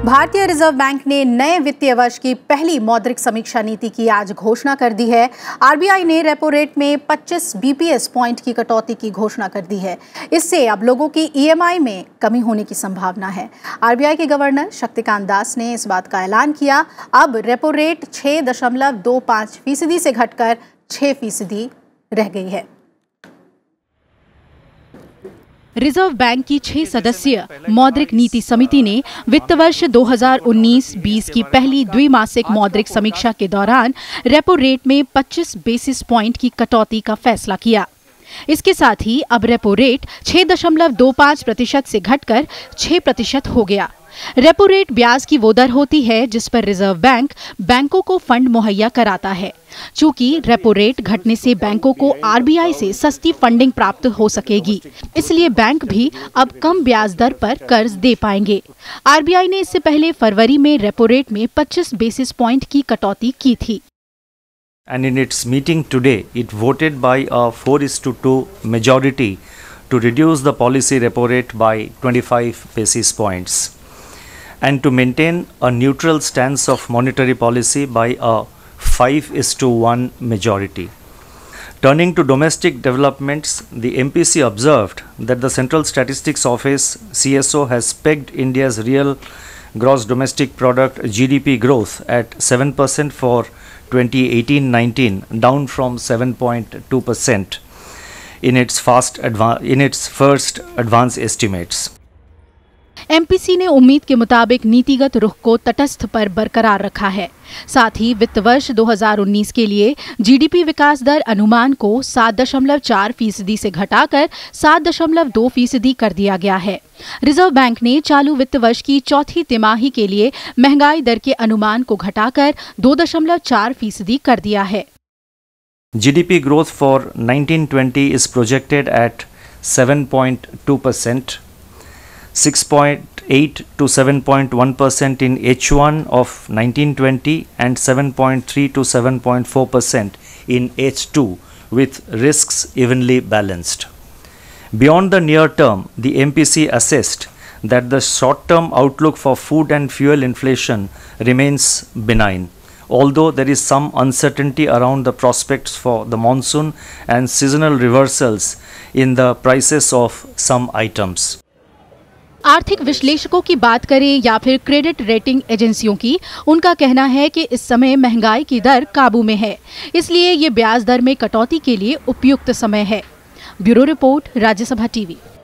भारतीय reserve bank ने नए वित्तीय वर्ष की पहली मौद्रिक समीक्षा नीति की आज घोषणा कर दी है। आरबीआई ने रेपो रेट में 25 बीपीएस पॉइंट की कटौती की घोषणा कर दी है। इससे अब लोगों की ईएमआई में कमी होने की संभावना है। आरबीआई के गवर्नर शक्तिकांत दास ने इस बात का ऐलान किया। अब रेपो रेट 6.25% से घटकर 6% रह गई है। रिजर्व बैंक की 6 सदस्यीय मौद्रिक नीति समिति ने वित्त वर्ष 2019-20 की पहली द्विमासिक मौद्रिक समीक्षा के दौरान रेपो रेट में 25 बेसिस पॉइंट की कटौती का फैसला किया। इसके साथ ही अब रेपो रेट 6.25% से घटकर 6% हो गया। रेपो रेट ब्याज की वो दर होती है जिस पर रिजर्व बैंक बैंकों को फंड मुहैया कराता है। चूंकि रेपो रेट घटने से बैंकों को आरबीआई से सस्ती फंडिंग प्राप्त हो सकेगी, इसलिए बैंक भी अब कम ब्याज दर पर कर्ज दे पाएंगे। आरबीआई ने इससे पहले फरवरी में रेपो रेट में 25 बेसिस पॉइंट की कटौती की थी। And in its meeting today, it voted by a 4:2 majority to reduce the policy repo rate by 25 basis points and to maintain a neutral stance of monetary policy by a 5:1 majority. Turning to domestic developments, the MPC observed that the Central Statistics Office CSO has pegged India's real gross domestic product GDP growth at 7% for 2018-19, down from 7.2% in its first advance estimates. MPC ने उम्मीद के मुताबिक नीतिगत रुख को तटस्थ पर बरकरार रखा है। साथ ही वित्त वर्ष 2019 के लिए जीडीपी विकास दर अनुमान को 7.4% से घटाकर 7.2% कर दिया गया है। रिजर्व बैंक ने चालू वित्त वर्ष की चौथी तिमाही के लिए महंगाई दर के अनुमान को घटाकर 2.4% कर दिया है। GDP growth for 1920 is projected at 7.2%. 6.8 to 7.1% in H1 of 1920 and 7.3 to 7.4% in H2, with risks evenly balanced. Beyond the near term, the MPC assessed that the short-term outlook for food and fuel inflation remains benign, although there is some uncertainty around the prospects for the monsoon and seasonal reversals in the prices of some items. आर्थिक विश्लेषकों की बात करें या फिर credit rating एजेंसियों की, उनका कहना है कि इस समय महंगाई की दर काबू में है, इसलिए ये ब्याज दर में कटौती के लिए उपयुक्त समय है। Bureau report, Rajya Sabha TV.